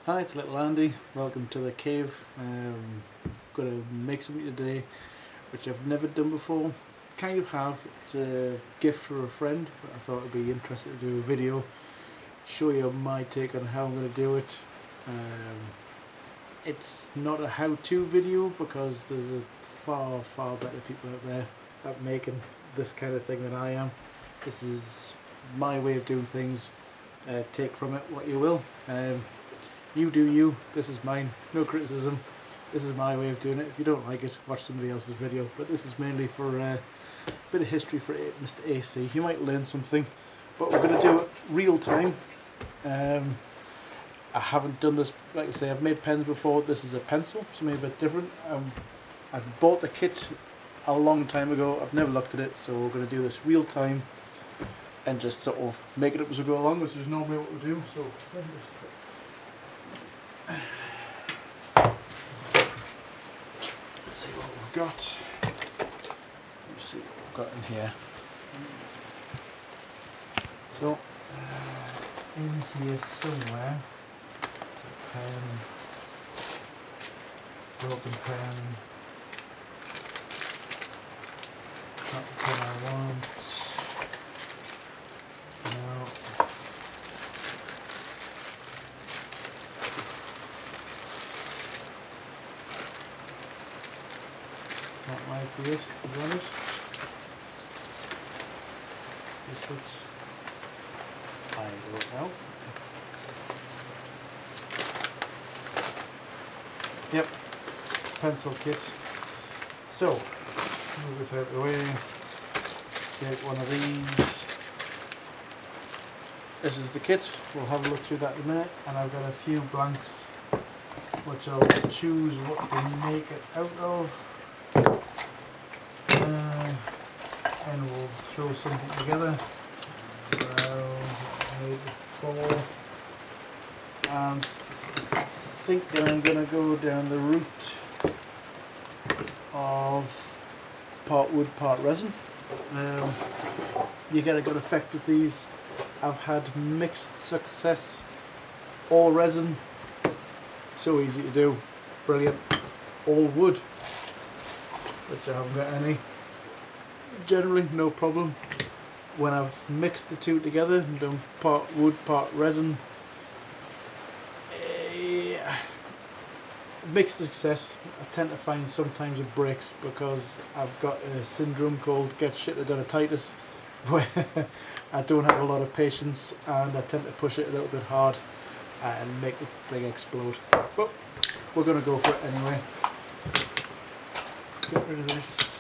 Hi, it's little Andy. Welcome to the cave. Going to make something today which I've never done before. Kind of have. It's a gift for a friend, but I thought it'd be interesting to do a video, show you my take on how I'm going to do it. It's not a how-to video because there's a far better people out there at making this kind of thing than I am. This is my way of doing things. Take from it what you will. You do you, this is mine, no criticism, this is my way of doing it. If you don't like it, watch somebody else's video, but this is mainly for a bit of history for Mr. AC. You might learn something, but we're going to do it real time. I haven't done this, like I say, I've made pens before. This is a pencil, something a bit different. I bought the kit a long time ago, I've never looked at it, so we're going to do this real time and just sort of make it up as we go along, which is normally what we do. So find this. Let's see what we've got. Let's see what we've got in here. So, in here somewhere, pen, broken pen, not the pen I want. No. Not like this, to be honest. This looks, I don't know. Yep, pencil kit. So, move this out of the way. Take one of these. This is the kit. We'll have a look through that in a minute. And I've got a few blanks, which I'll choose what to make it out of. And we'll throw something together. Maybe 4. And thinking I'm going to go down the route of part wood, part resin. You get a good effect with these. I've had mixed success. All resin, so easy to do, brilliant. All wood, which I haven't got any. Generally no problem. When I've mixed the two together and done part wood, part resin, mixed success. I tend to find sometimes it breaks because I've got a syndrome called get shit dermatitis, where I don't have a lot of patience and I tend to push it a little bit hard and make the thing explode. But we're going to go for it anyway. Get rid of this.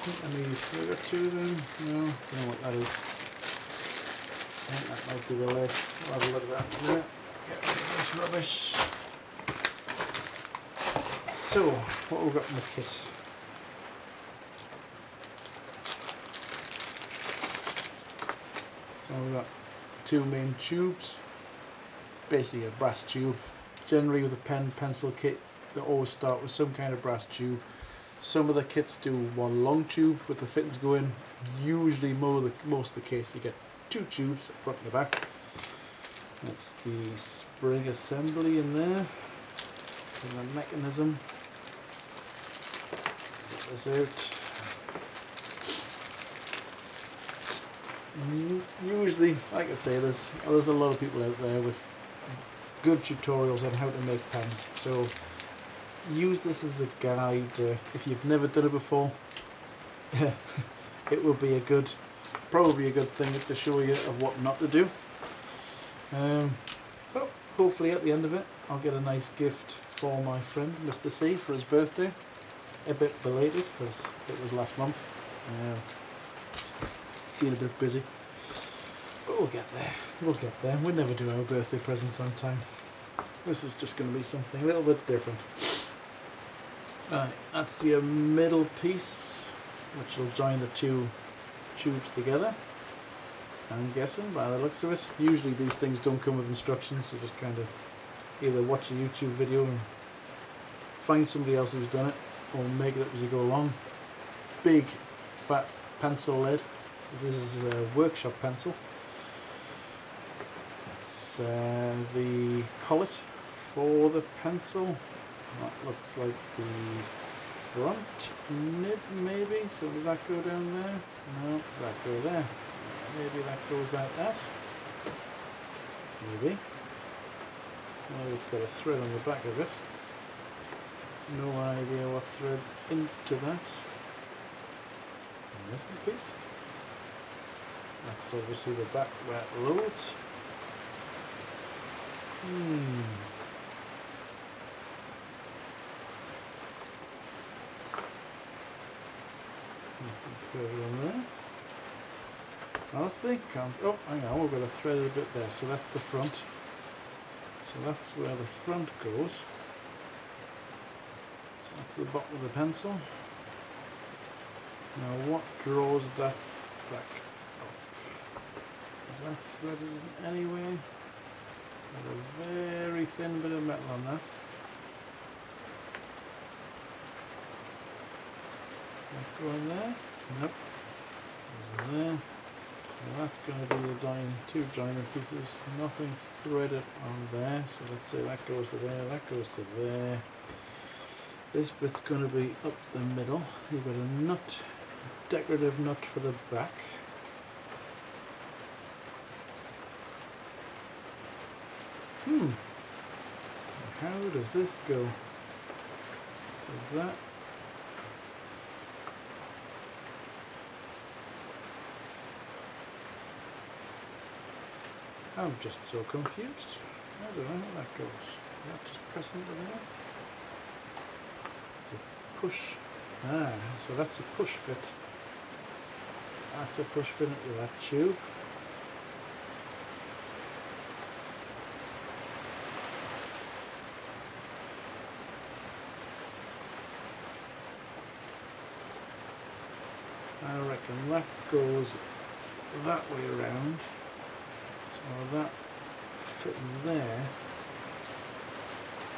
I need to get two of them. No, I don't know what that is. I think that might be the leg. I'll have a look at that in a minute. Get rid of this rubbish. So, what have we got in the kit? So we've got 2 main tubes. Basically a brass tube. Generally with a pen pencil kit, they always start with some kind of brass tube. Some of the kits do one long tube with the fittings go in. Usually most of the case you get 2 tubes, front and the back. That's the spring assembly in there. And the mechanism. Get this out. Usually, like I say, there's a lot of people out there with good tutorials on how to make pens. So use this as a guide. If you've never done it before, it will be probably a good thing to show you of what not to do. But hopefully at the end of it I'll get a nice gift for my friend Mr. C for his birthday. A bit belated because it was last month. Been a bit busy, but we'll get there. We never do our birthday presents on time. This is just going to be something a little bit different. Right, that's the middle piece, which will join the 2 tubes together. I'm guessing by the looks of it. Usually these things don't come with instructions, so just kind of either watch a YouTube video and find somebody else who's done it, or make it up as you go along. Big fat pencil lead. This is a Wokshop pencil. That's the collet for the pencil. That looks like the front nib maybe, so does that go down there? No, does that go there? Maybe that goes like that. Maybe. Well, it's got a thread on the back of it. No idea what threads into that. Missing piece. That's obviously the back where it loads. Nothing threaded on there. Honestly, can't. Oh, hang on, we've got a threaded bit there. So that's the front. So that's where the front goes. So that's the bottom of the pencil. Now, what draws that back up? Is that threaded in any way? Got a very thin bit of metal on that. That go in there? Nope. Goes in there. So that's going to be the two joiner pieces. Nothing threaded on there. So let's say that goes to there, that goes to there. This bit's going to be up the middle. You've got a nut, a decorative nut for the back. How does this go? Is that? I'm just so confused. I don't know how that goes. That just press into there. It's a push. Ah, so that's a push fit. That's a push fit into that tube. I reckon that goes that way around. So that fit in there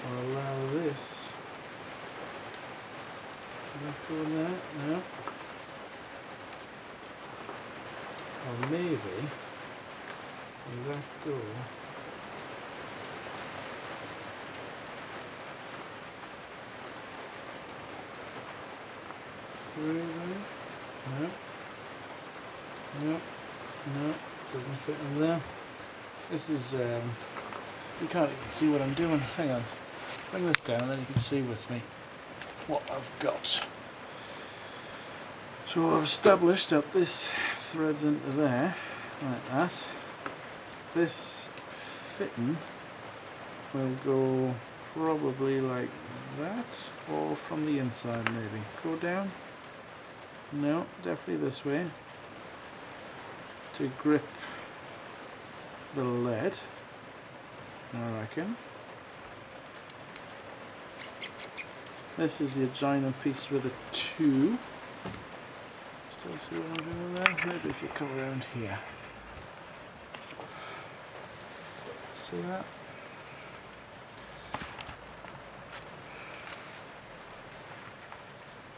will allow this. Does that go in there? No. Or maybe does that go through there? No. No. No. Doesn't fit in there. This is, you can't even see what I'm doing. Hang on. Bring this down and then you can see with me what I've got. So I've established that this threads into there, like that. This fitting will go probably like that, or from the inside maybe. Go down. No, definitely this way. To grip the lead, I reckon. This is the adjoining piece for the two. Still see what I'm doing there? Maybe if you come around here. See that?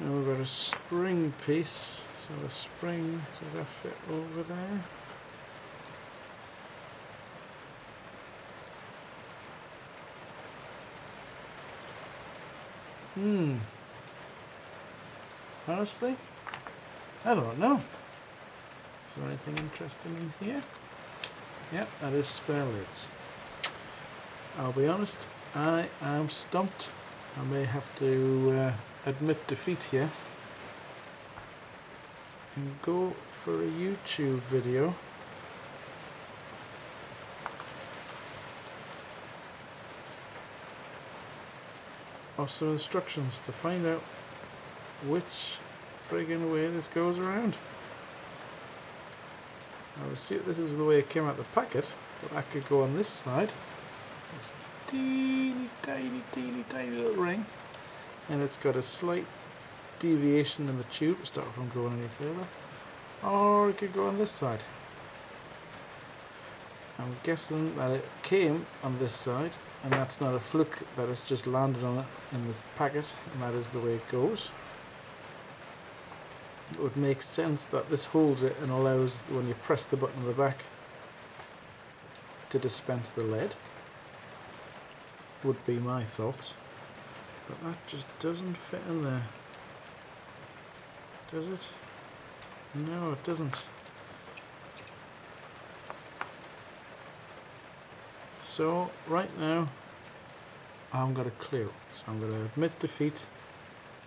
Now we've got a spring piece. So the spring, does that fit over there? Honestly, I don't know. Is there anything interesting in here? Yep, that is spare lids. I'll be honest, I am stumped. I may have to admit defeat here and go for a YouTube video of some instructions to find out which friggin' way this goes around. Now see, this is the way it came out the packet, but I could go on this side. This teeny tiny little ring, and it's got a slight deviation in the tube to stop it from going any further. Or it could go on this side. I'm guessing that it came on this side, and that's not a fluke, that it's just landed on it in the packet, and that is the way it goes. It would make sense that this holds it and allows, when you press the button on the back, to dispense the lead, would be my thoughts. But that just doesn't fit in there. Does it? No, it doesn't. So right now I haven't got a clue. So I'm going to admit defeat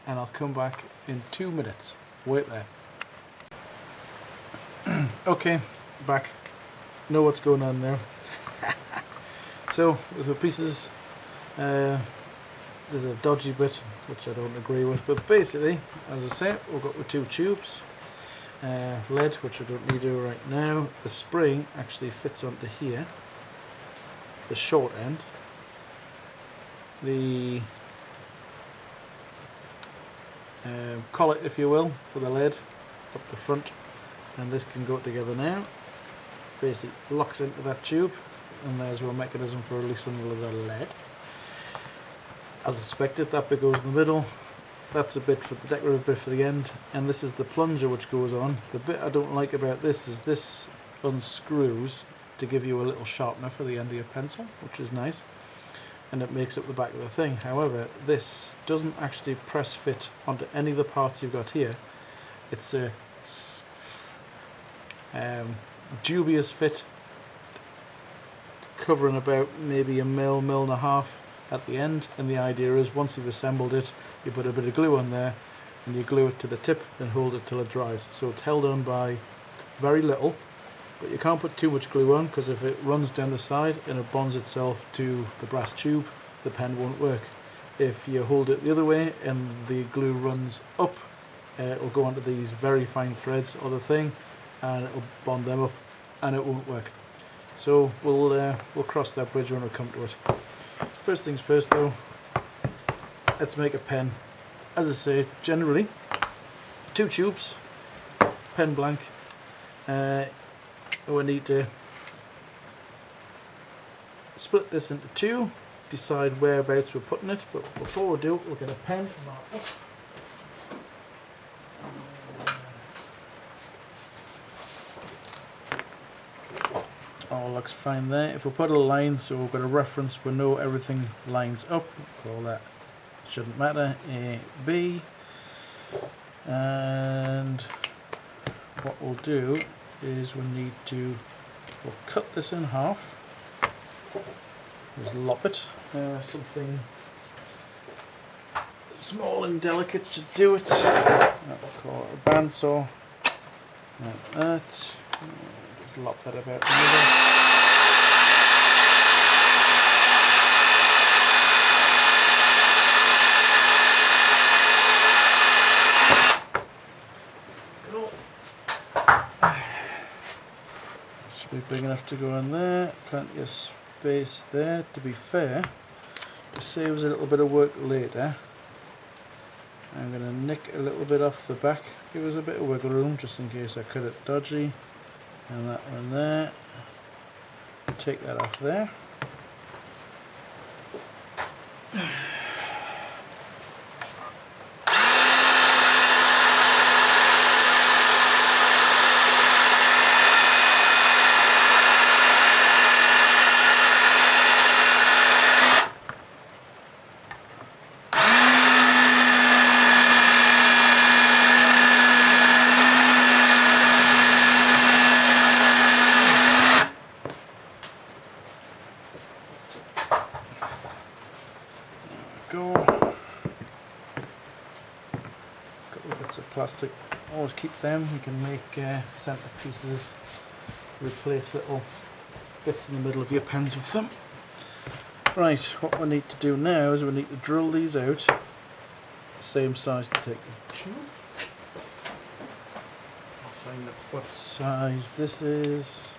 and I'll come back in 2 minutes. Wait there. Okay, back. Know what's going on now. So there's the pieces. There's a dodgy bit which I don't agree with, but basically, as I say, we've got the 2 tubes. Lead, which I don't need to do right now. The spring actually fits onto here, the short end. The collet, if you will, for the lead up the front, and this can go together now. Basically locks into that tube, and there's our mechanism for releasing the lead. As expected, that bit goes in the middle. That's a bit for the decorative bit for the end, and this is the plunger which goes on. The bit I don't like about this is this unscrews to give you a little sharpener for the end of your pencil, which is nice, and it makes up the back of the thing. However, this doesn't actually press fit onto any of the parts you've got here. It's a dubious fit, covering about maybe a mil and a half at the end, and the idea is once you've assembled it, you put a bit of glue on there and you glue it to the tip and hold it till it dries. So it's held on by very little, but you can't put too much glue on, because if it runs down the side and it bonds itself to the brass tube, the pen won't work. If you hold it the other way and the glue runs up, it'll go onto these very fine threads or the thing, and it'll bond them up and it won't work. So we'll cross that bridge when we come to it. First things first though, let's make a pen. As I say, generally 2 tubes, pen blank. We need to split this into 2, decide whereabouts we're putting it, but before we do, we'll get a pen. All looks fine there. If we put a line, so we've got a reference, we know everything lines up. Call that, shouldn't matter, A, B. And what we'll do is we'll cut this in half. Just lop it. Something small and delicate should do it. We'll call it a bandsaw. Like that. Just lop that about the middle. Should be big enough to go in there. Plenty of space there. To be fair, to save us a little bit of work later, I'm going to nick a little bit off the back, give us a bit of wiggle room just in case I cut it dodgy. And that one there, take that off there. Go. Couple of bits of plastic, always keep them. You can make centre pieces, replace little bits in the middle of your pens with them. Right, what we need to do now is we need to drill these out, same size to take this tube. I'll find out what size this is.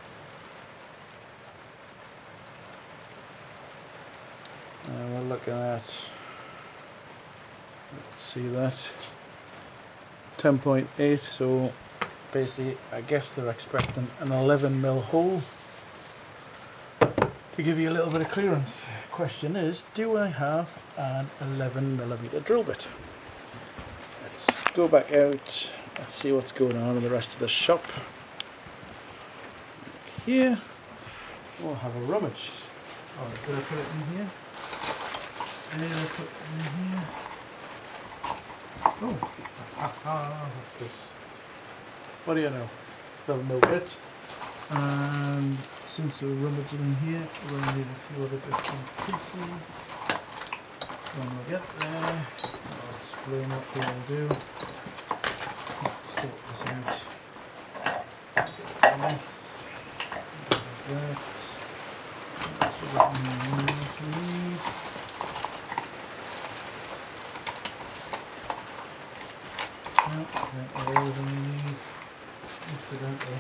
And we're looking at, see that, 10.8, so basically I guess they're expecting an 11mm hole to give you a little bit of clearance. Question is, do I have an 11mm drill bit? Let's go back out, let's see what's going on in the rest of the shop. Here, we'll have a rummage. Alright, did I put it in here? And I put it in here. Oh, what's this? What do you know? Little milk bit. And since we're rummaging in here, we're going to need a few other bits and pieces. When we get there, I'll explain what we will do. Let's sort this out. Nice. That. That's everything else we need. Everything we need. Incidentally,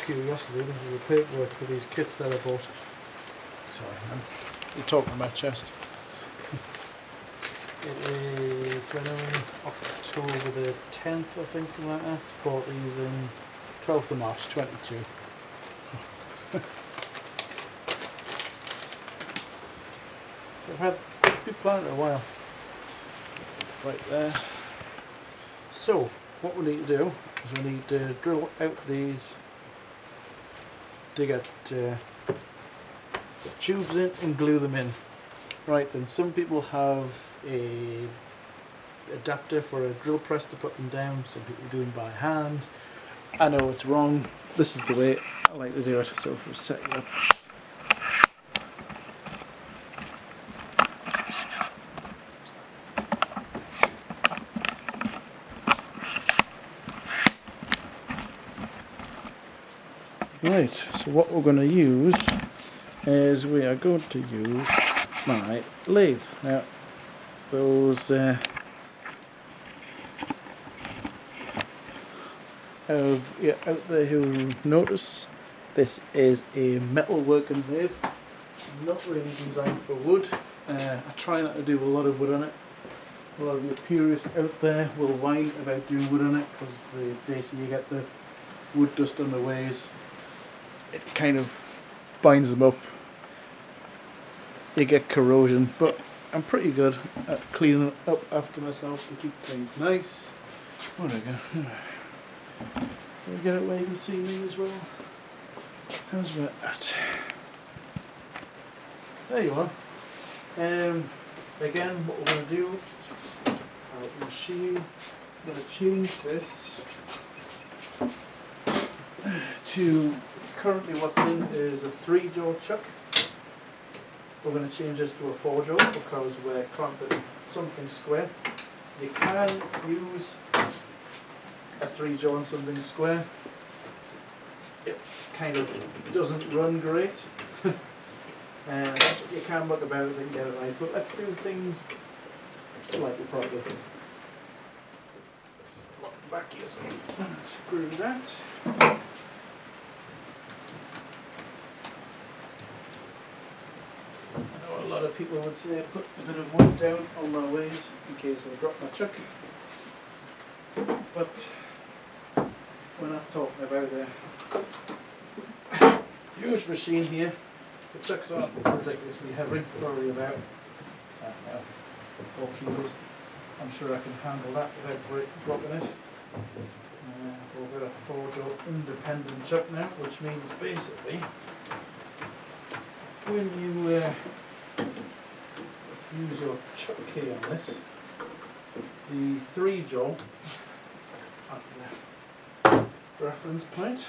curiosity, this is the paperwork for these kits that I bought. Sorry, you're talking on my chest. It is October the 10th, I think, something like that. Bought these in 12th of March 22. I've been planning it a while. Right there. So, what we need to do is we need to drill out these, dig out the tubes in and glue them in. Right, then some people have a adapter for a drill press to put them down, some people do them by hand. I know it's wrong, this is the way I like to do it. So if we set it up, right, so what we're going to use is we are going to use my lathe. Now those out there who notice, this is a metal working lathe, not really designed for wood. I try not to do a lot of wood on it. A lot of your purists out there will whine about doing wood on it because basically you get the wood dust on the ways. It kind of binds them up. You get corrosion, but I'm pretty good at cleaning it up after myself to keep things nice. Where do I go? Can we get it where you can see me as well? How's about that? There you are. Again, what we're going to do is our machine. I'm going to change this to, currently what's in is a 3-jaw chuck. We're going to change this to a 4-jaw because we're clamping something square. You can use a 3-jaw on something square. It kind of doesn't run great. You can look about it and get it right, but let's do things slightly properly. Lock back here, so screw that. A lot of people would say put a bit of wood down on my ways in case I drop my chuck, but we're not talking about a huge machine here. The chucks aren't ridiculously heavy, probably about, I don't know, 4 kilos. I'm sure I can handle that without dropping it. We've got a 4-jaw independent chuck now, which means basically when you use your chuck key on this, the 3-jaw at the reference point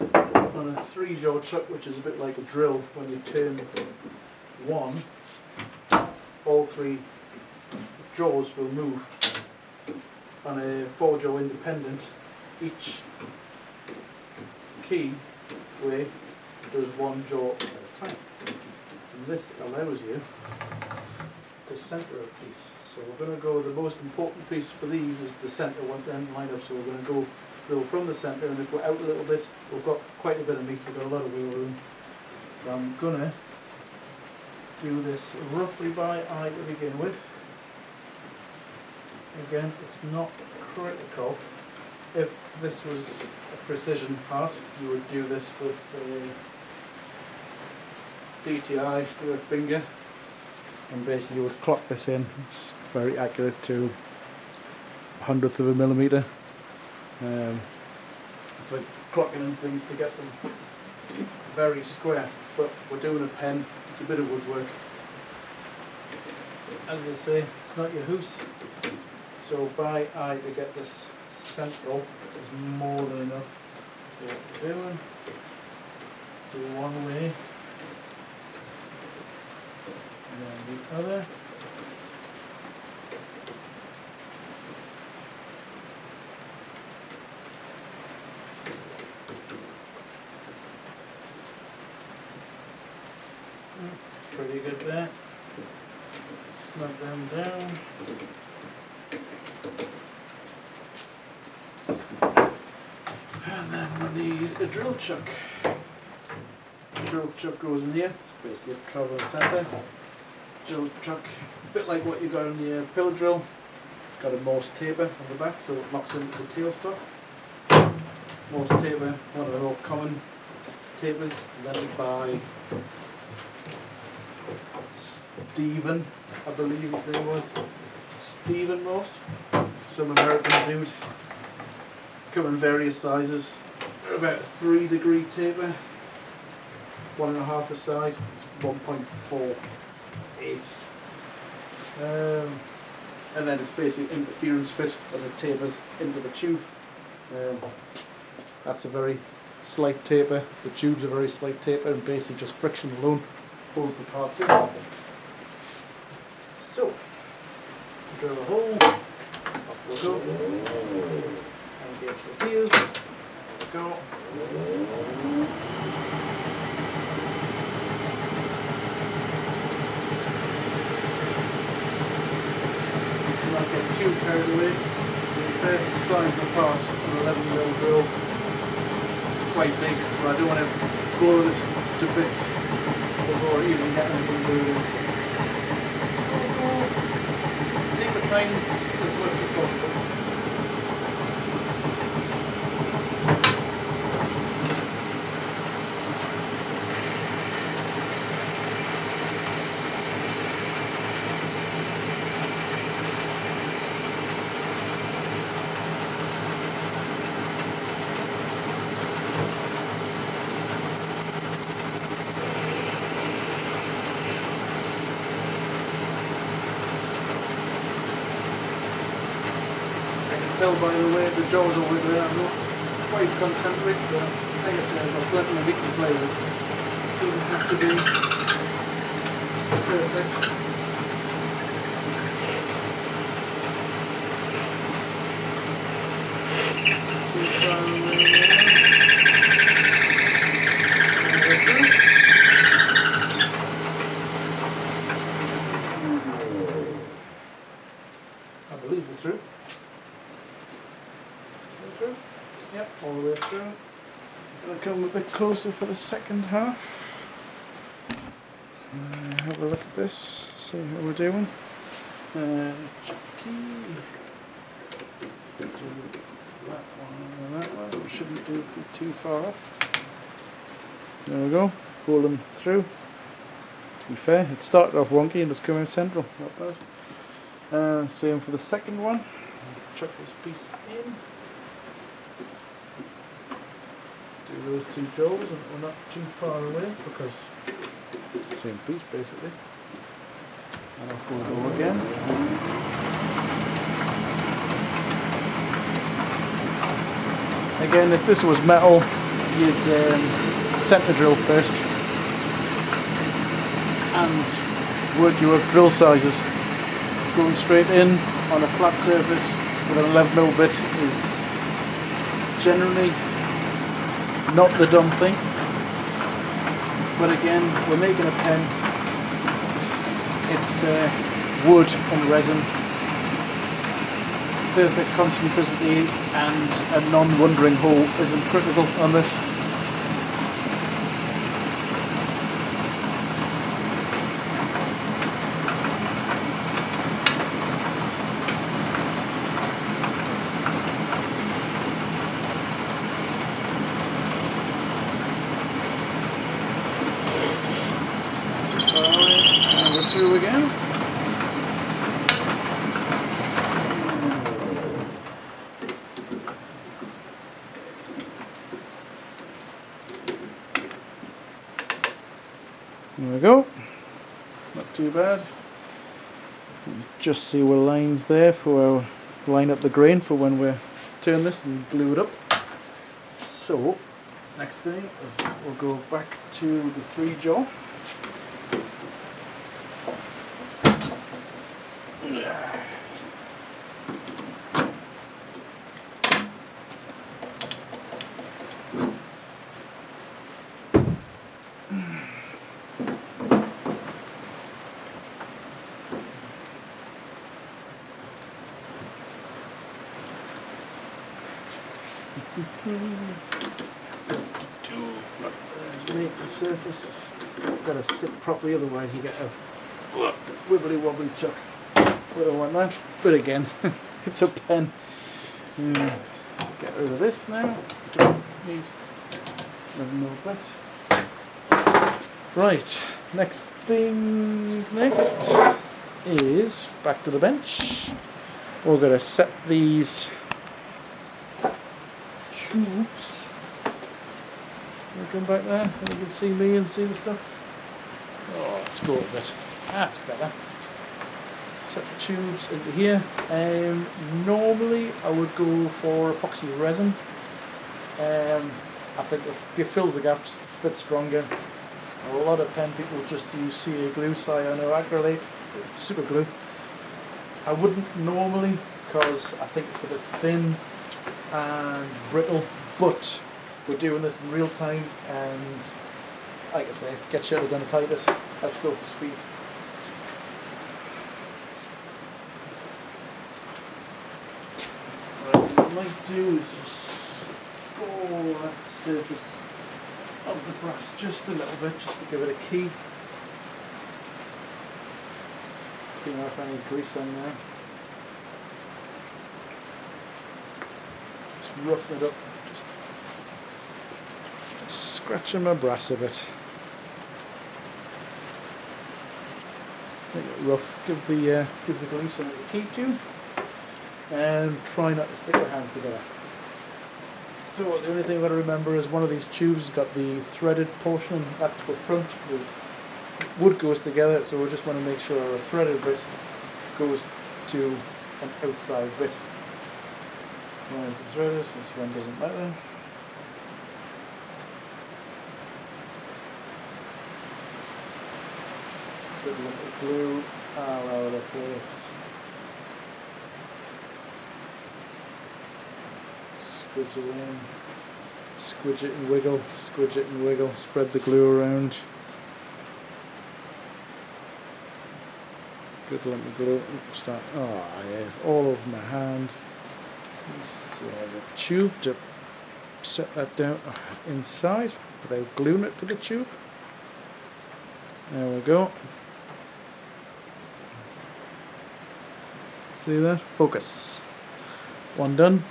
on a 3-jaw chuck, which is a bit like a drill. When you turn one, all 3 jaws will move. On a 4-jaw independent, each key way does 1 jaw at a time. And this allows you to centre a piece. So we're going to go, the most important piece for these is the centre one, then line up. So we're going to go drill from the centre, and if we're out a little bit, we've got quite a bit of meat, we've got a lot of wheel room. So I'm going to do this roughly by eye to begin with. Again, it's not critical. If this was a precision part, you would do this with a DTI with a finger, and basically you would clock this in. It's very accurate to 100th of a millimetre. For clocking in things to get them very square, but we're doing a pen, it's a bit of woodwork. As I say, it's not your house, so by eye to get this central is more than enough. What we're doing, do one way, and then the other. Pretty good there. Snug them down. And then we need a drill chuck. Drill chuck goes in here. It's basically a travel centre. Drill chuck, a bit like what you got on your pillar drill. Got a Morse taper on the back so it locks into the tailstock. Morse taper, one of the more common tapers. And then we buy Stephen, I believe his name was Stephen Morse, some American dude. Come in various sizes. About 3 degree taper, 1.5 a side, 1.48. And then it's basically interference fit as it tapers into the tube. That's a very slight taper. The tube's a very slight taper, and basically just friction alone holds the parts in. So, drill a hole, up we'll go, engage the gears, there we go. Not get too carried away. The size of the part of an 11mm drill is quite big, so I don't want to blow this to bits before even getting anything moving. Take the time as much as possible. Tell by the way the jaws over there are not quite concentric, but like I said, I've got plenty of meat to play with. It doesn't have to be perfect. Too far away there. I believe we're through. Yep, all the way through. I'm going to come a bit closer for the second half. Have a look at this, see how we're doing. Chucky. Do that one and that one. We shouldn't be too far off. There we go, pull them through. To be fair, it started off wonky and it's coming central, not bad. Same for the second one. Chuck this piece in. Do those two jaws and we're not too far away because it's the same piece basically. And off we'll go again. Again, if this was metal, you'd centre drill first and work your drill sizes. Going straight in on a flat surface with an 11mm bit is generally not the dumb thing, but again, we're making a pen. It's wood and resin, perfect concentricity and a non-wandering hole isn't critical on this. Through again. There we go. Not too bad. Just see our lines there for our line up the grain for when we turn this and glue it up. So next thing is we'll go back to the 3-jaw. Make the surface gotta sit properly, otherwise you get a wibbly wobbly chuck. We don't want that. But again, it's a pen. Get rid of this now. Don't need another more bit. Right, next is back to the bench. We're gonna set these tubes. Come back there and you can see me and see the stuff. Oh, let's go a bit. That's better. Set the tubes into here. Normally I would go for epoxy resin. I think it fills the gaps a bit stronger. A lot of pen people just use CA glue, cyanoacrylate, super glue. I wouldn't normally because I think it's a bit thin and brittle, but we're doing this in real time and, like I say, get shuttered done the tightest. Let's go for speed. What I might do is just go that surface of the brass just a little bit, just to give it a key. See if any grease on there. Just roughen it up. Scratching my brass a bit. Make it rough. Give the glue some a key to, and try not to stick your hands together. So the only thing I've got to remember is one of these tubes has got the threaded portion, and that's the front. The wood goes together, so we just want to make sure our threaded bit goes to an outside bit. Where's the threaded? This one doesn't matter. Good lump of glue all over the place. Squidge it in, squidge it and wiggle, squidge it and wiggle, spread the glue around. Good lump of glue. Start. Oh yeah, all over my hand. So the tube to set that down inside without gluing it to the tube. There we go. See that? Focus. One done.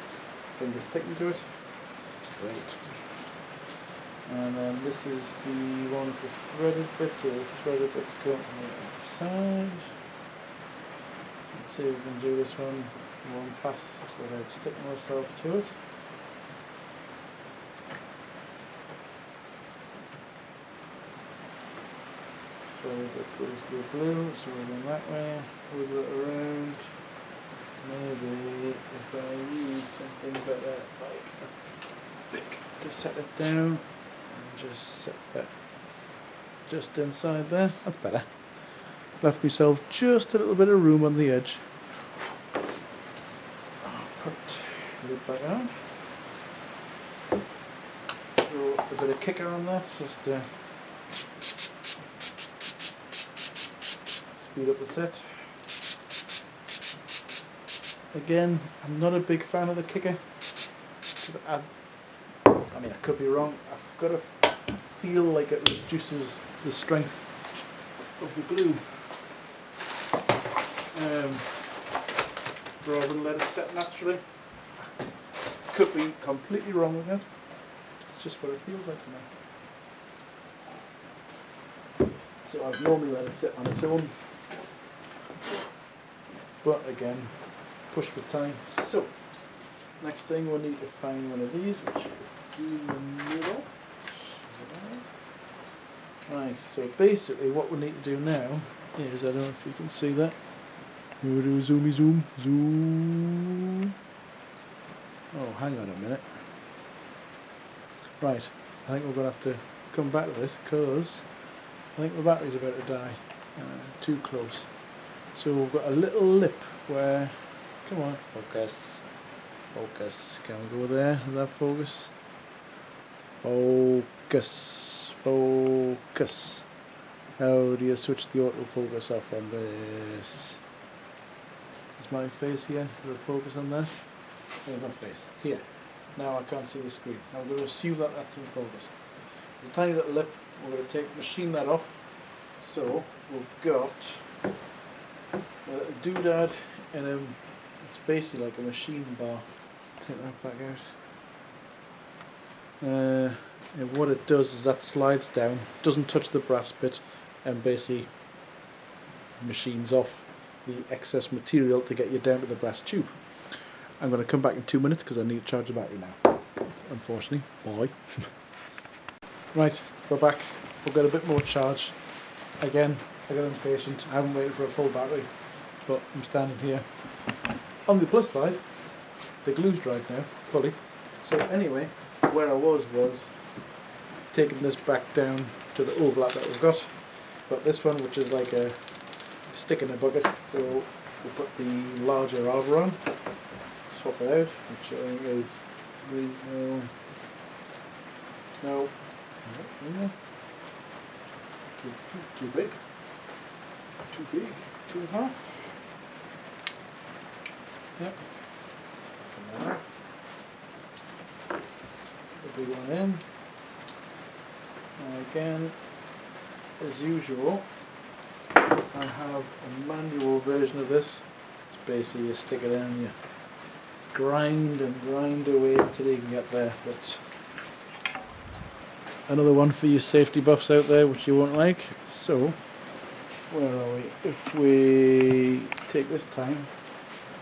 Finger sticking to it. Great. And then this is the one with the threaded bit, so the threaded bit's go on the outside. Let's see if we can do this one pass without sticking myself to it. So that goes the glue, so we're going that way, wiggle it around. Maybe if I use something better like a pick to set it down, and just set that just inside there, that's better. Left myself just a little bit of room on the edge. Put the lid back on. Throw a bit of kicker on that, just to speed up the set. Again, I'm not a big fan of the kicker. I mean, I could be wrong. I've got to feel like it reduces the strength of the glue. Rather than let it set naturally. I could be completely wrong with that. It's just what it feels like to me. So I've normally let it sit on its own. But again, push for time. So, next thing we'll need to find one of these, which is in the middle. Right, Right, so basically what we need to do now is, I don't know if you can see that. Here we do zoomy zoom, zoom. Oh, hang on a minute. Right, I think we're going to have to come back to this because I think the battery's about to die. Too close. So we've got a little lip where, come on, focus, focus. Can we go there? Is that focus? Focus, focus. How do you switch the autofocus off on this? Is my face here? Will it focus on that? Oh, my face. Here. Now I can't see the screen. I'm going to assume that that's in focus. There's a tiny little lip. We're going to machine that off. So we've got a little doodad, and it's basically like a machine bar. Take that back out. And what it does is that slides down, doesn't touch the brass bit, and basically machines off the excess material to get you down to the brass tube. I'm going to come back in 2 minutes because I need to charge the battery now. Unfortunately, bye. Right, we're back. We'll get a bit more charge. Again, I got impatient. I haven't waited for a full battery, but I'm standing here. On the plus side, the glue's dried now, fully. So anyway, where I was taking this back down to the overlap that we've got. Got this one, which is like a stick in a bucket. So we'll put the larger arbor on, swap it out, which I think is no. Too big. Too big. 2.5. Yep. The big one in. Now again, as usual, I have a manual version of this. It's basically you stick it in and you grind and grind away until you can get there. But another one for you safety buffs out there, which you won't like. So, where are we? If we take this time,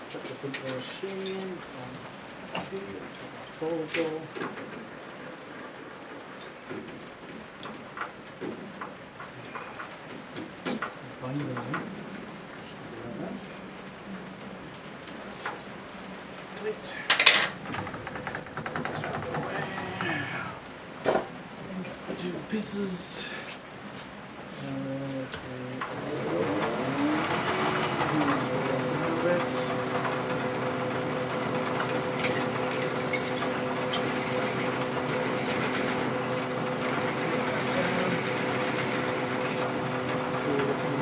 chuck this into the machine, and take a photo. Bind it in. Tight. This out of the way. Two pieces.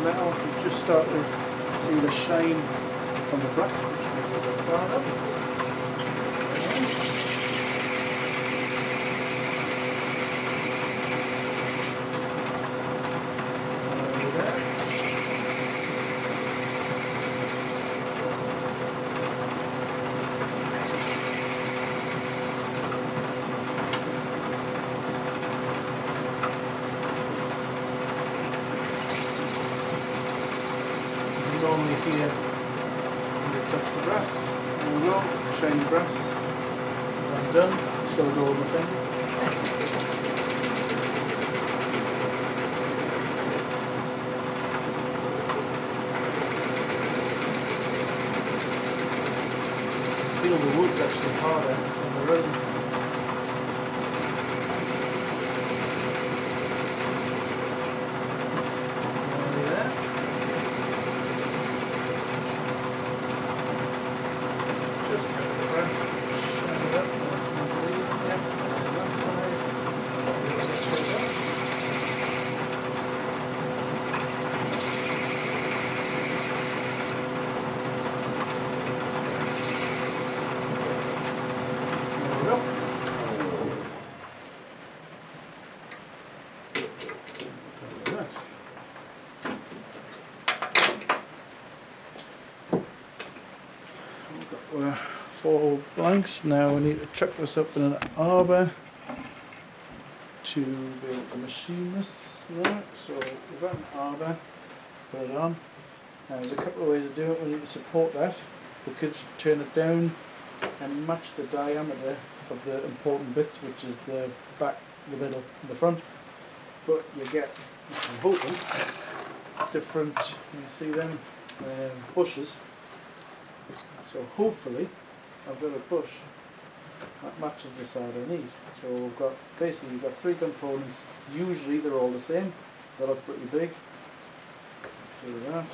Now we just start to see the shine on the brass, which makes it a bit farther. Normally here when it touches the brass, there we go, shiny brass. I'm done, so do all the things. I feel the wood's actually harder than the resin. We're 4 blanks. Now we need to chuck this up in an arbor to be able to machine this there. So we've got an arbor, put it on. Now there's a couple of ways to do it. We need to support that. We could turn it down and match the diameter of the important bits, which is the back, the middle, and the front. but you get, I'm hoping, different, you see them, bushes. So hopefully I've got a bush that matches the side I need. So we've got, basically you've got 3 components, usually they're all the same, they look pretty big. Do that.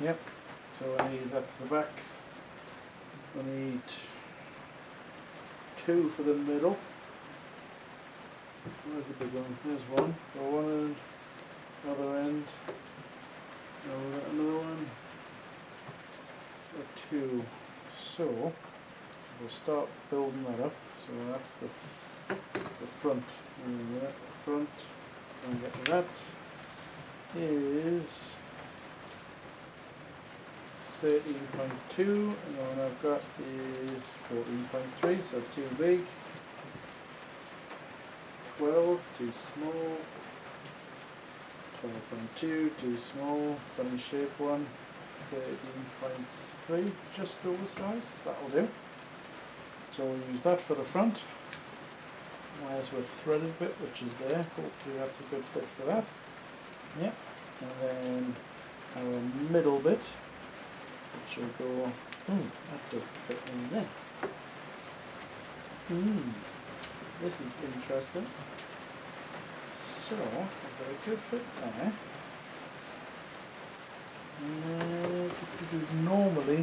Yep, so I need that to the back. I need 2 for the middle. Where's the big one? There's one. So one end, other end. Now we've got another one. Or 2. So we'll start building that up. So that's the front. And that front. And get to that is 13.2, and the one I've got is 14.3, so too big. 12, too small. 12.2, too small. Funny shape one. 13.3, just oversized. That'll do. So we'll use that for the front. Where's the threaded bit, which is there. Hopefully that's a good fit for that. Yeah. And then our middle bit, which will go, that doesn't fit in there. This is interesting. So, I've got a good fit there. Normally,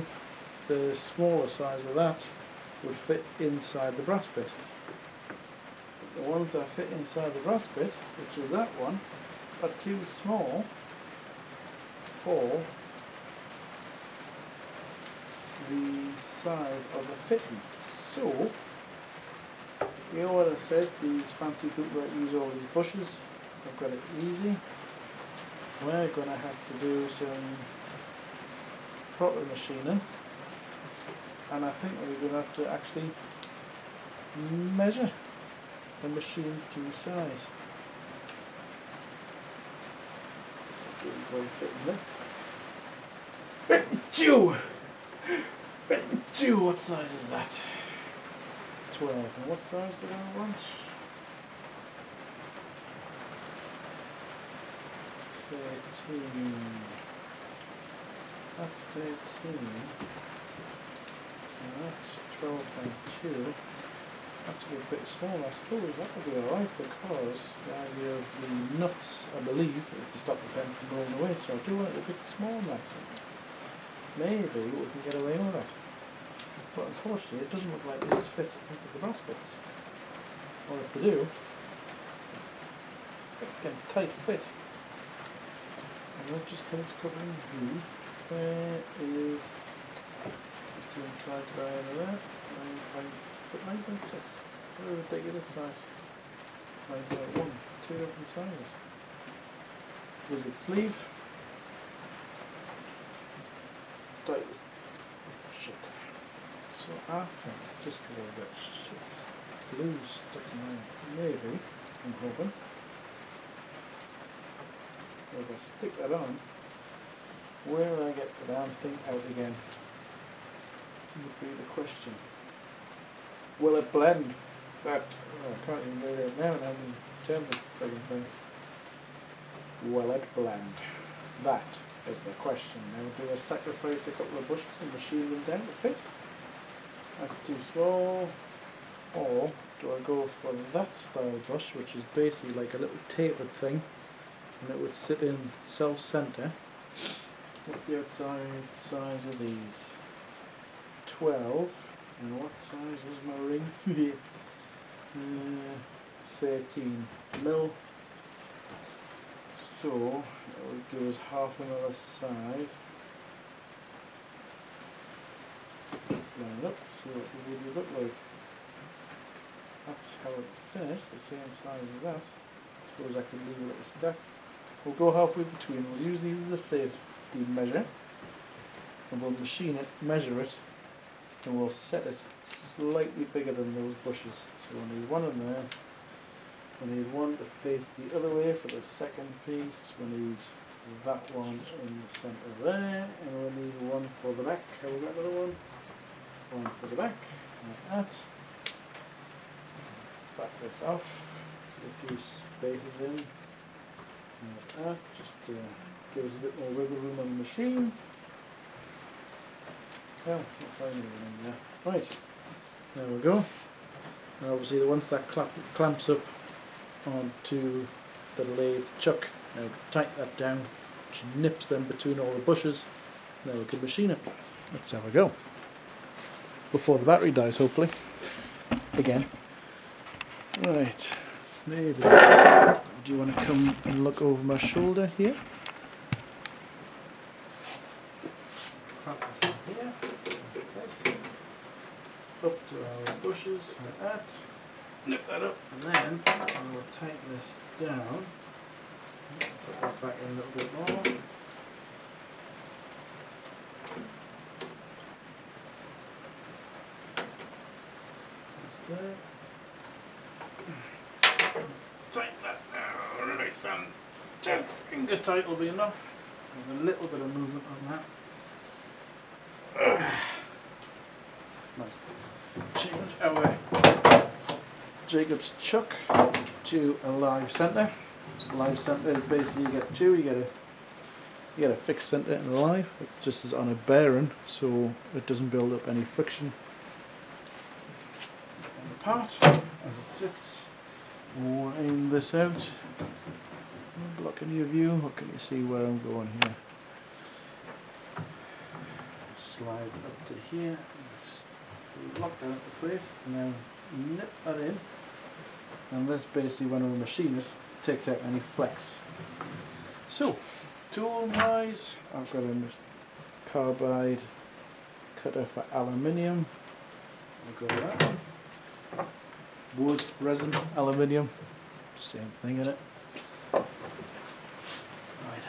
the smaller size of that would fit inside the brass bit. But the ones that fit inside the brass bit, which is that one, are too small for the size of the fitting. So, you know what I said, these fancy people that use all these bushes, they've got it easy. We're going to have to do some proper machining, and I think we're going to have to actually measure the machine to size. Fit in there. Chew! What size is that? 12. And what size did I want? 13. That's 13. And that's 12.2. That's a bit small, I suppose. That would be alright, because the idea of the nuts, I believe, is to stop the pen from going away. So I do want it a bit small now. Maybe we can get away with that. But unfortunately, it doesn't look like these fit into the brass bits. Or if they do, it's a freaking tight fit. And not just because it's covering you. Where is, it's inside the area there, 9.6. Very ridiculous size. 9.1, 2 different sizes. Was it sleeve? Tight as shit. So I think it's just because I've got shit glue stuck in there. Maybe, I'm hoping. If I stick that on, where will I get the damn thing out again? Would be the question. Will it blend? That, I can't even do it now and I haven't turned the friggin' thing. Will it blend? That is the question. Now, do I sacrifice a couple of bushes and machine them down to fit? That's too small. Or do I go for that style brush, which is basically like a little tapered thing, and it would sit in self-center. What's the outside size of these? 12. And what size was my ring? 13 mil. So what we'll do is half another side. Let's line it up, see what the video look like. That's how it finished, the same size as that. I suppose I could leave it at a step. We'll go halfway between. We'll use these as a safety measure, and we'll machine it, measure it, and we'll set it slightly bigger than those bushes. So we'll need one in there. We need one to face the other way for the second piece. We need that one in the centre there, and we need one for the back. Have we got another one? One for the back, like that. Back this off. a few spaces in like that, just to give us a bit more wiggle room on the machine. Well, that's how you do it in there. Right, there we go. And obviously once that clamps up onto the lathe chuck, now tighten that down, which nips them between all the bushes. Now we can machine it. Let's have a go. Before the battery dies, hopefully. Again. Right, maybe. Do you want to come and look over my shoulder here? Clamp this in here, like this. Up to our bushes, like that. Nip that up, and then we'll tighten this down. Put that back in a little bit more. There. Tighten that down, nice and tight. Finger tight will be enough. There's a little bit of movement on that. It's nice. Change our Jacob's chuck to a live centre. Live centre is basically you get two. You get a fixed centre and a live. It's just as on a bearing, so it doesn't build up any friction on the part as it sits. We'll aim this out. Blocking your view. What can you see where I'm going here? Slide up to here. Lock that into place, and then nip that in. And this basically, when we machine it, takes out any flex. So, tool wise, I've got a carbide cutter for aluminium. I'll go with that one. Wood, resin, aluminium, same thing in it. Right,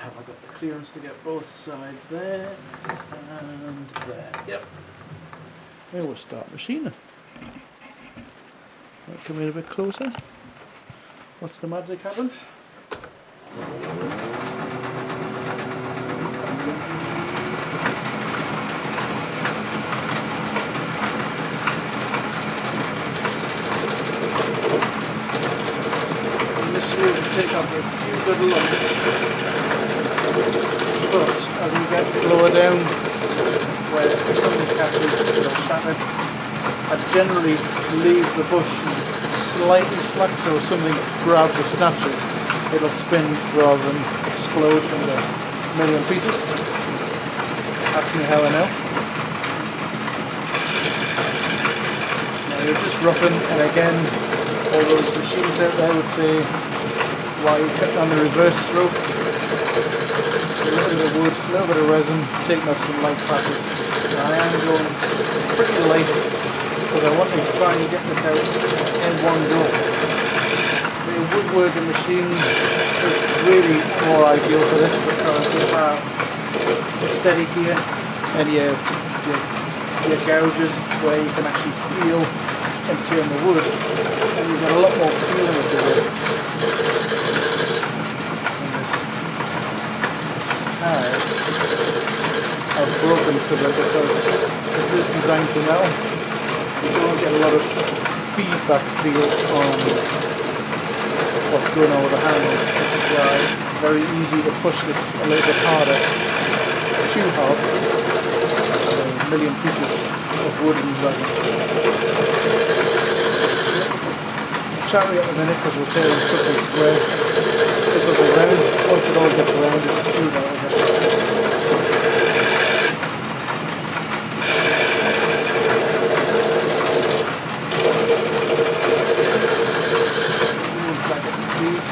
have I got the clearance to get both sides there and there? Yep. Now we'll start machining. Right, come in a bit closer. What's the magic happen? Initially we take up a few good lumps, but as we get lower down where something catches or shattered, I generally leave the bush slightly slack, so if something grabs or snatches, it'll spin rather than explode into a million pieces. Ask me how I know. Now you're just roughing, and again, all those machines out there would say why you cut on the reverse stroke. A little bit of wood, a little bit of resin, taking up some light passes. I am going pretty light because I want to try and get this out in one go. So a woodworking machine is really more ideal for this because you have a steady here and your gouges where you can actually feel and turn the wood, and you've got a lot more feeling with the wood. I've broken some of it because this is designed for metal. You don't get a lot of feedback feel on what's going on with the handles, which is why it's very easy to push this a little bit harder, too hard, a million pieces of wood and resin. Chattery at the minute because we're turning something square, something round. Once it all gets around, it's smooth out again. Back at the speed.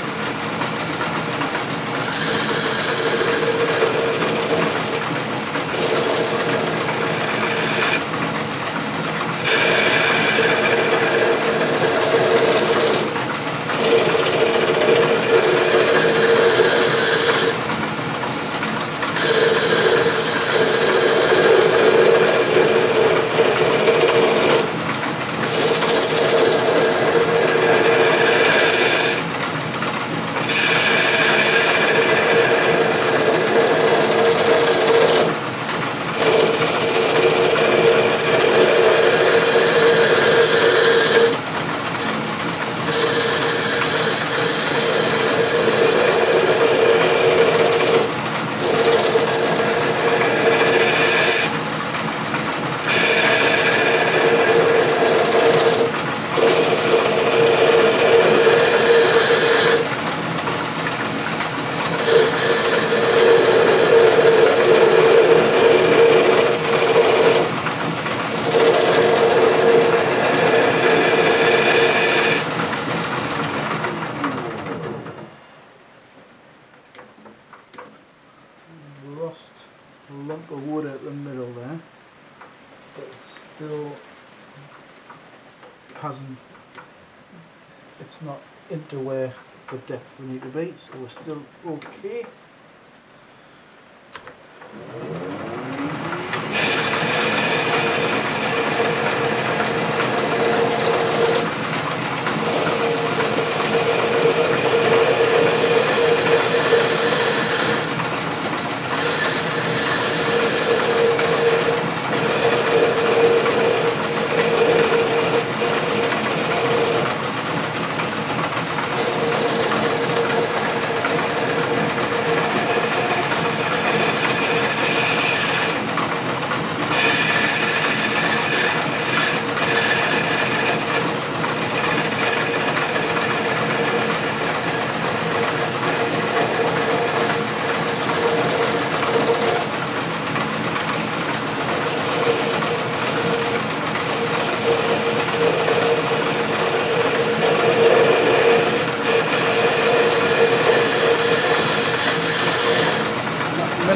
it's not into where the depth we need to be, so we're still okay.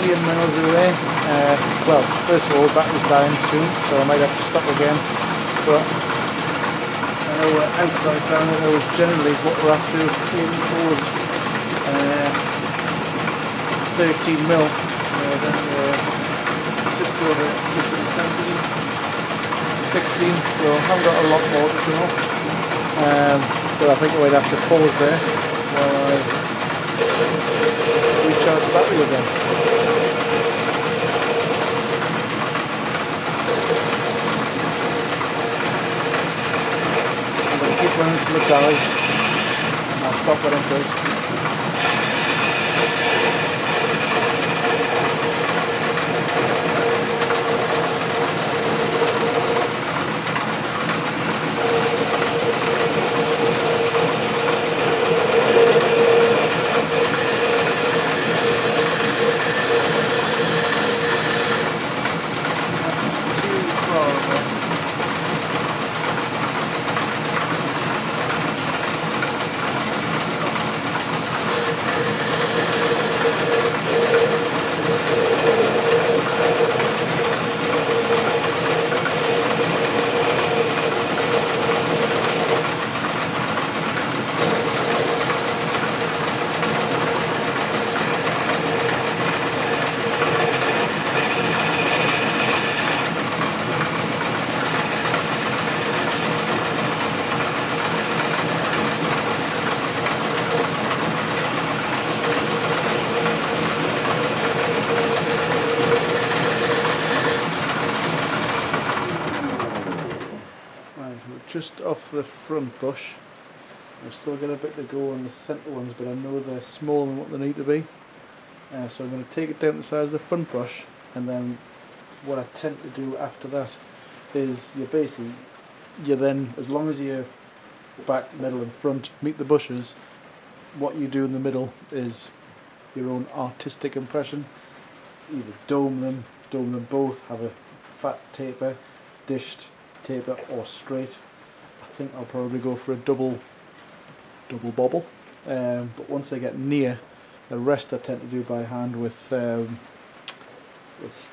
Miles away. Well, first of all, battery's dying soon, so I might have to stop again. But I know we're outside town, and it's generally what we're after aiming for 13 mil. Just over 17, 16. So I haven't got a lot more to go. But I think we'd have to pause there while I recharge the battery again. Keep running till it dies, and I'll stop when it does. Just off the front bush. We've still got a bit to go on the centre ones, but I know they're smaller than what they need to be. So I'm going to take it down the size of the front bush, and then what I tend to do after that is you then, as long as your back, middle and front meet the bushes, what you do in the middle is your own artistic impression. Either dome them both, have a fat taper, dished taper or straight. I think I'll probably go for a double bobble, but once I get near, the rest I tend to do by hand with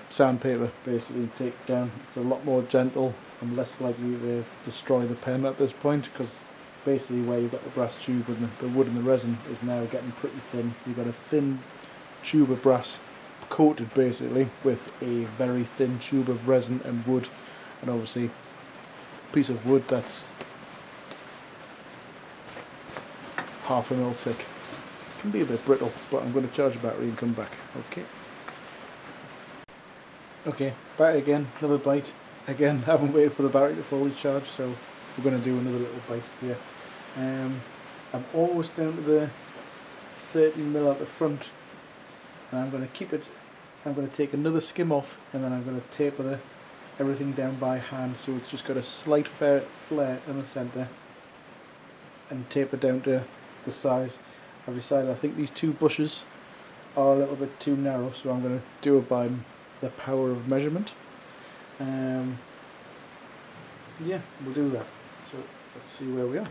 sandpaper, basically, and take it down. It's a lot more gentle and less likely to destroy the pen at this point, because basically where you've got the brass tube and the wood and the resin is now getting pretty thin. You've got a thin tube of brass coated basically with a very thin tube of resin and wood, and obviously a piece of wood that's half a mil thick can be a bit brittle, but I'm going to charge the battery and come back. Okay, back again, another bite. Again, haven't waited for the battery to fully charge, so we're going to do another little bite here. I'm almost down to the 13mm at the front, and I'm going to keep it. I'm going to take another skim off, and then I'm going to taper everything down by hand, so it's just got a slight flare in the centre, and taper down to the size. I've decided I think these two bushes are a little bit too narrow, so I'm going to do it by the power of measurement. Yeah, we'll do that. So let's see where we are.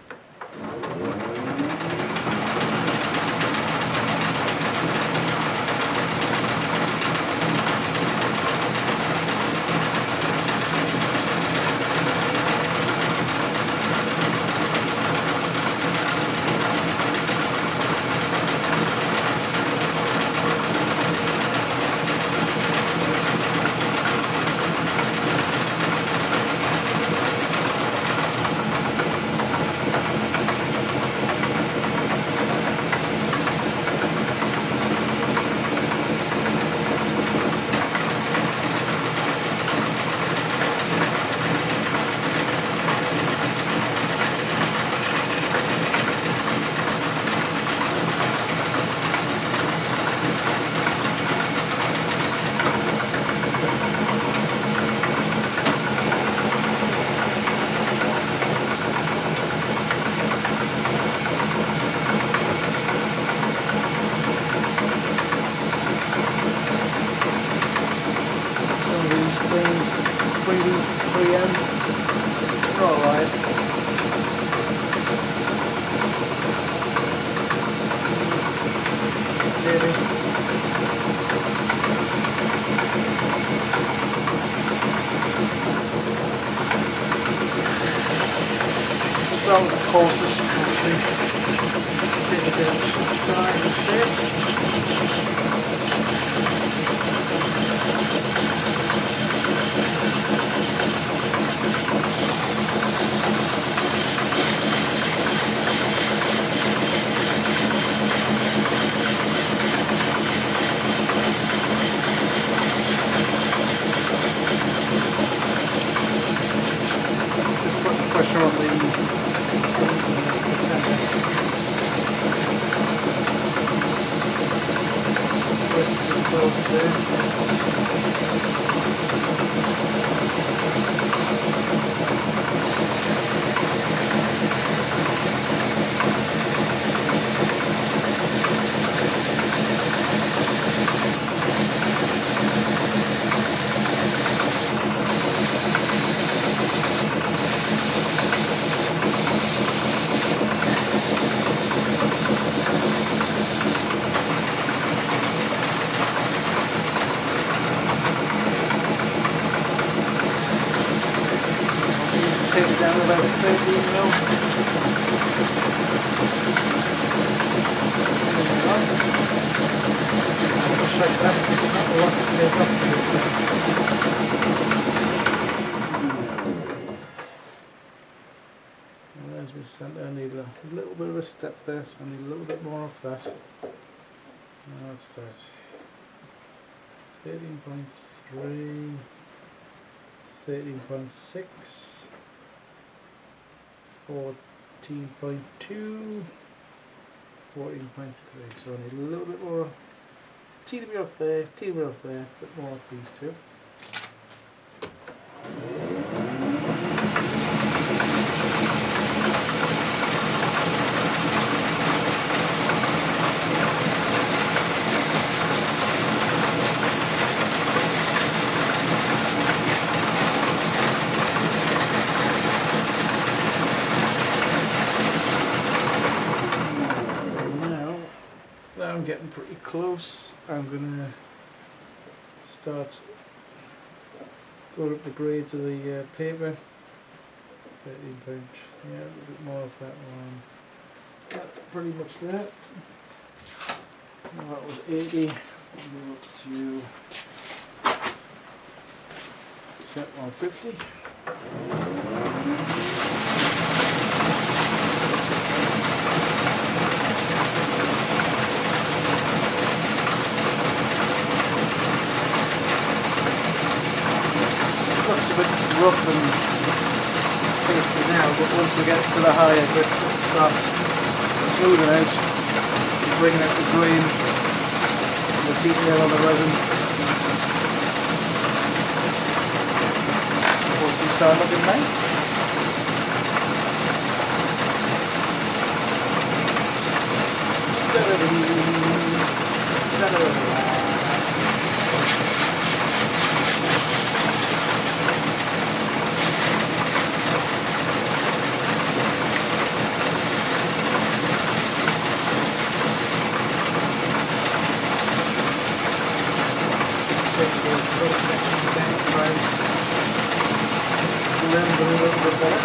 Take a bit of size and shape. Just put the pressure on the center. Close there. Take it down about 13 mil. Shake that, not a lot to take off. And there's my centre. I need a little bit of a step there, so I need a little bit more of that. Now what's that? 13.3, 13.6. 14.2, 14.3, so I need a little bit more, teeny bit off there, teeny bit off there, a bit more of these two. I'm getting pretty close. I'm gonna start going up the grades of the paper. 13 punch, yeah, a little bit more of that one. Yeah, pretty much there. That was 80. Move up to set 150. Looks a bit rough and pasty now, but once we get to the higher bits it'll start smoothing out, bringing out the grain and the detail on the resin. So hopefully start looking nice. Blend a little bit better.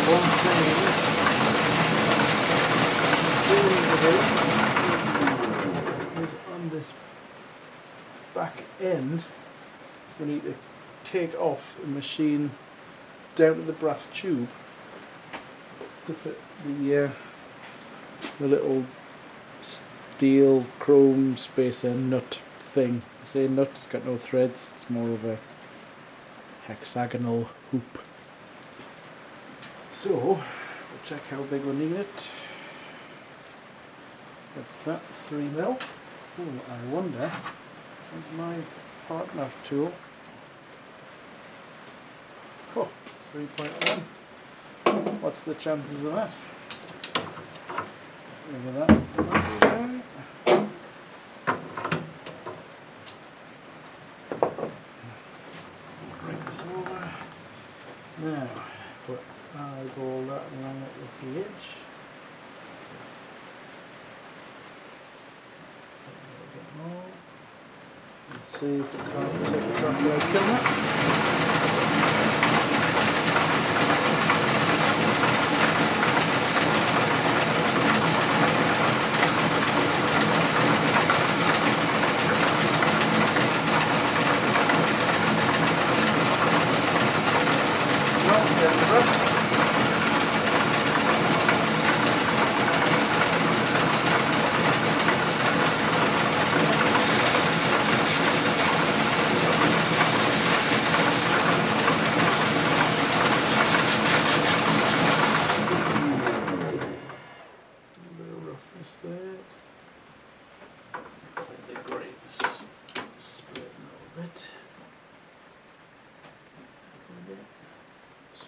One thing is on this back end we need to take off the machine down to the brass tube to fit the little steel chrome spacer nut thing. I say nut, it's got no threads, it's more of a hexagonal hoop. So, we'll check how big we need it. Got that 3 mil. Oh, I wonder, where's my hard enough tool? 3.1. What's the chances of that? Look at that. Bring this over. Now, put eyeball that along it with the edge. A little bit more. Let's see if it can't take this off without killing it.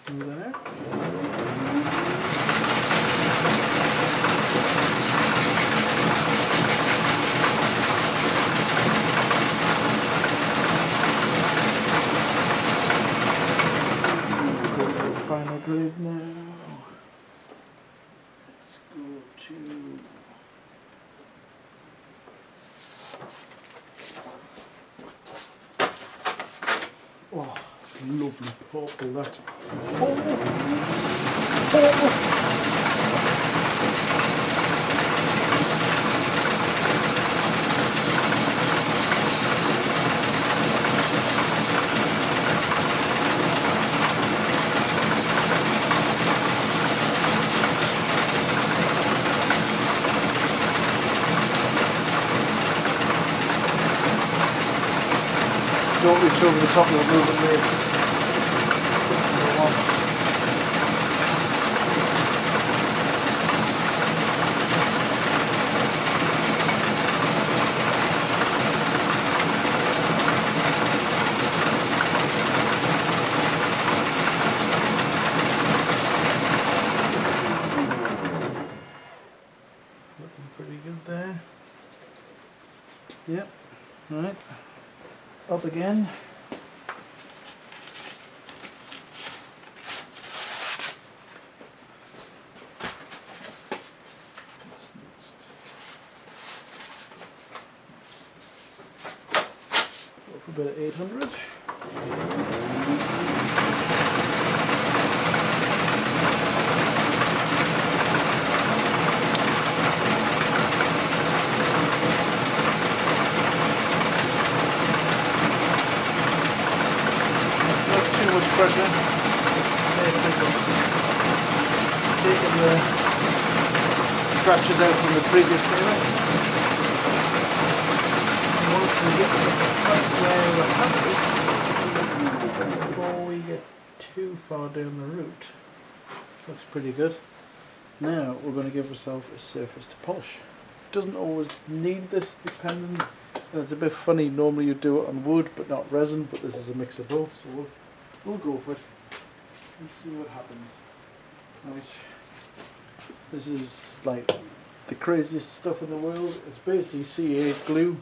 Smooth that out. Go to the final grade now. Let's go to lovely purple that. Don't reach over the top of the moving blade. Looking pretty good there. Yep. Right. Up again. Go for a bit of 800. Pressure. Taking the scratches out from the previous paper. Once we get to the point where we're happy, before we get too far down the route, looks pretty good. Now we're going to give ourselves a surface to polish. Doesn't always need this, depending. And it's a bit funny. Normally you do it on wood, but not resin. But this is a mix of both, so we'll go for it. Let's see what happens. Right. This is like the craziest stuff in the world. It's basically CA glue,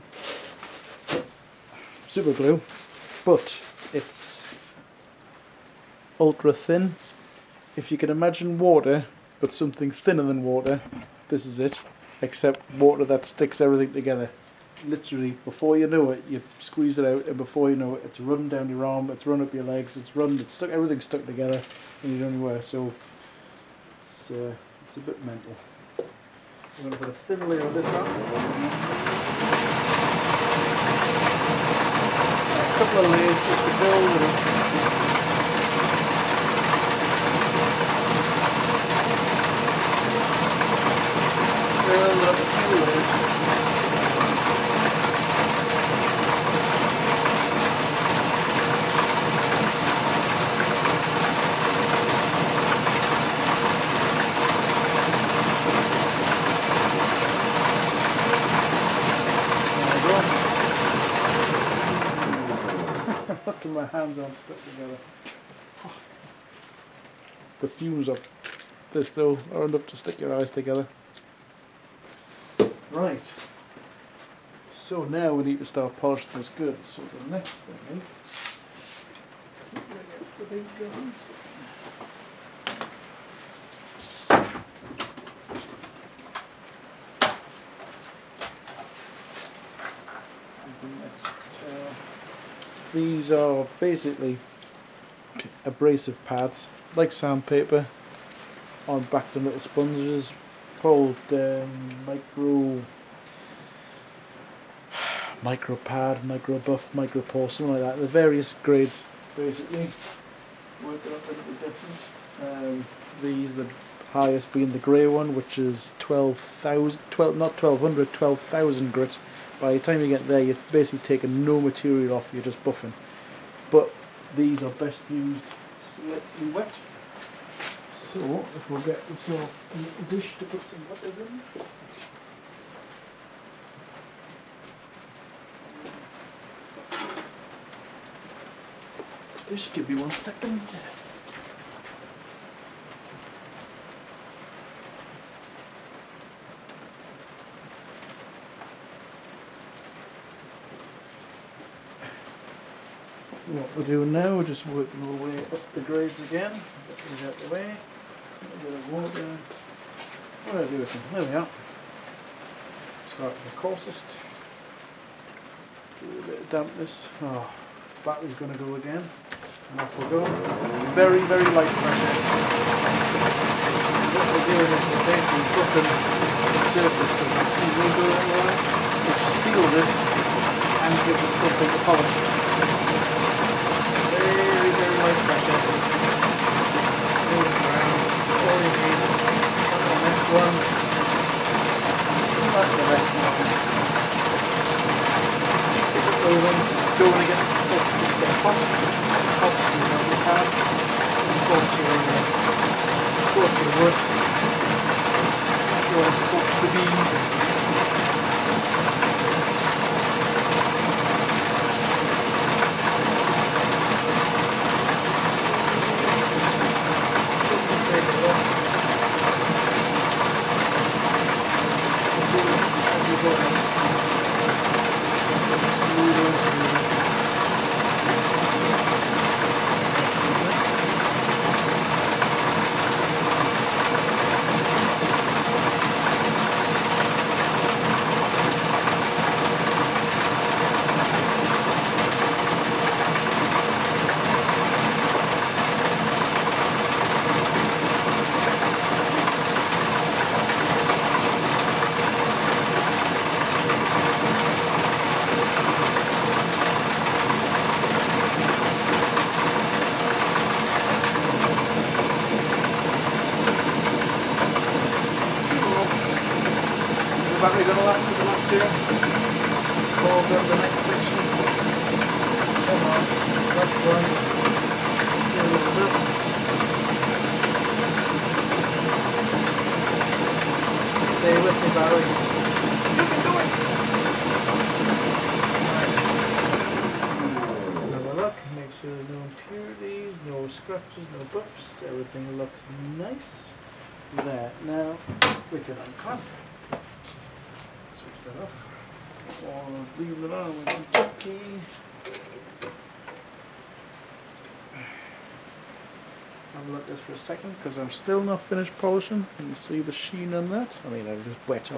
super glue, but it's ultra thin. If you can imagine water, but something thinner than water, this is it. Except water that sticks everything together. Literally, before you know it, you squeeze it out, and before you know it, it's run down your arm, it's run up your legs, it's stuck, everything's stuck together, and you don't know where. So it's a bit mental. I'm going to put a thin layer of this on. A couple of layers just to build it up. Build up a few layers. My hands aren't stuck together. the fumes of this though are enough to stick your eyes together. Right. So now we need to start polishing this good. So the next thing is bring out the big guns. These are basically abrasive pads, like sandpaper, on backed on little sponges called micro pad, micro buff, micro pore, something like that. The various grades basically work it up a little different. These, the highest being the grey one, which is 12,000, not 1200, 12,000 grit. By the time you get there, you've basically taken no material off, you're just buffing. But these are best used slightly wet. So, if we'll get ourselves a little dish to put some butter in. This give me 1 second. What we're doing now, we're just working our way up the grades again. Get these out the way. A bit of water. What do I do with them? There we are. Start with the coarsest. Do a bit of dampness. Oh, battery's going to go again. And off we go. Very, very light pressure. What we're doing is we're basically buffing the surface so the sea will go alright, which seals it and gives it something to polish. Very, very light pressure. Moving around. All you need. The next one. Back to the next one. Keep it moving. Don't want to get this get hot. It's hot so you know you can. Scorch your wood. You want to scorch the beam. Battery going to last for the last two. Call down the next section. Come on, last one. Give it a little bit. Stay with me, battery. You can do it. Right. Let's have a look. Make sure there's no impurities, no scratches, no buffs. Everything looks nice. There. Now we can unclamp. Off. Or let's leave it on with the jockey. Have a look at this for a second because I'm still not finished polishing. You can see the sheen on that. I mean, I'm just wet.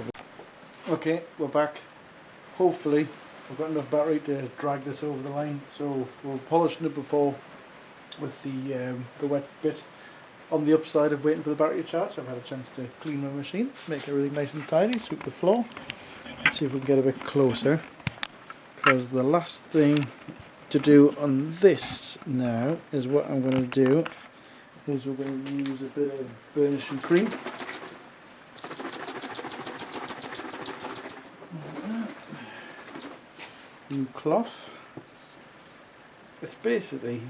Okay, we're back. Hopefully, I've got enough battery to drag this over the line. So we're polishing it before with the wet bit. On the upside of waiting for the battery to charge, I've had a chance to clean my machine, make everything nice and tidy, sweep the floor. Let's see if we can get a bit closer, because the last thing to do on this now is what I'm going to do is we're going to use a bit of burnishing cream. New cloth. It's basically,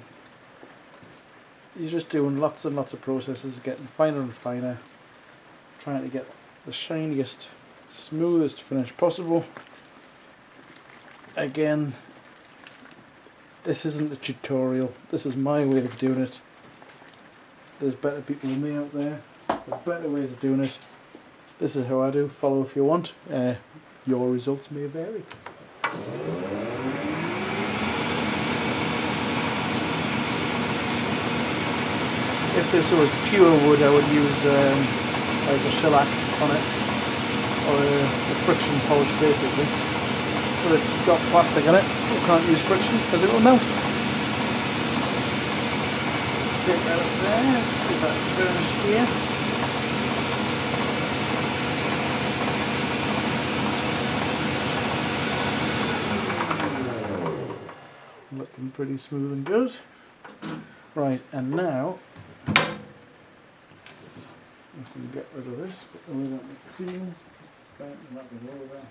you're just doing lots and lots of processes, getting finer and finer, trying to get the shiniest, smoothest finish possible. Again, this isn't a tutorial, this is my way of doing it. there's better people than me out there with better ways of doing it. This is how I do. Follow if you want. Your results may vary. If this was pure wood, I would use like a shellac on it, or a friction polish basically. But it's got plastic in it, you can't use friction because it will melt. Take that up there, just give that a burnish here. Looking pretty smooth and good. Right, and now I can get rid of this, put the lid on the cream. Right, and that will go there.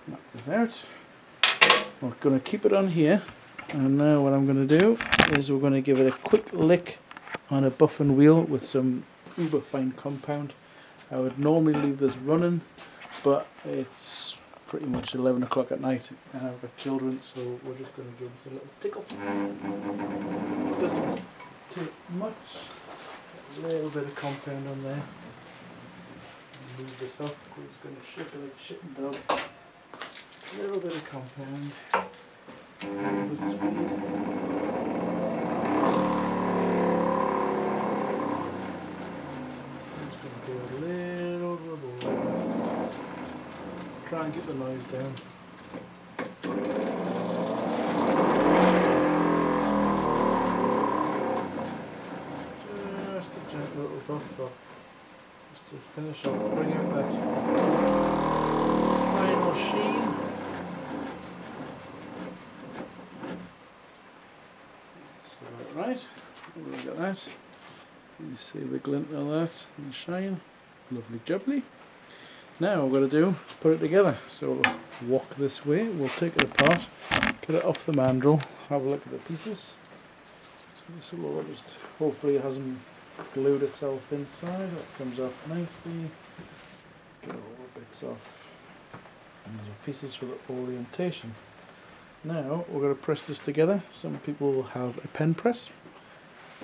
Knock this out. We're going to keep it on here, and now what I'm going to do is we're going to give it a quick lick on a buffing wheel with some uber fine compound. I would normally leave this running, but it's pretty much 11 o'clock at night and I've got children, so we're just going to give this a little tickle. It doesn't take much, a little bit of compound on there. Move this up, we're just going to shake it like shit and dog. A little bit of compound, a little bit of speed. I'm just going to do a little rubble. Try and get the noise down. Just a gentle little buff, but just to finish off, bring out that final sheen. That's about right. We've got that. You see the glint of that and the shine. Lovely jubbly. Now what we're going to do, put it together. So we'll walk this way, we'll take it apart, get it off the mandrel, have a look at the pieces. So this will all just, hopefully it hasn't glued itself inside, it comes off nicely. Get all the bits off. And there's the pieces for the orientation. Now we're going to press this together. Some people will have a pen press.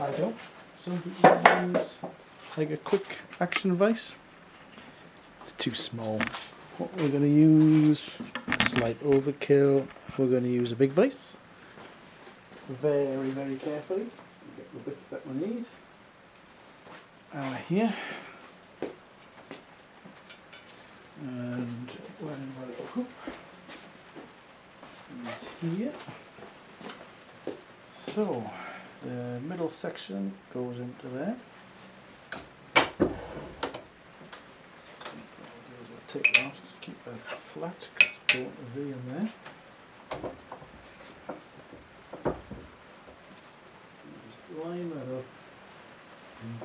I don't. Some people use like a quick action vise. It's too small. What we're going to use, a slight overkill, we're going to use a big vise. Very, very carefully. Get the bits that we need. Here. And we're in our little hoop. Is here. So, the middle section goes into there. Take it off, just keep that flat because we want the V in there. Just line that up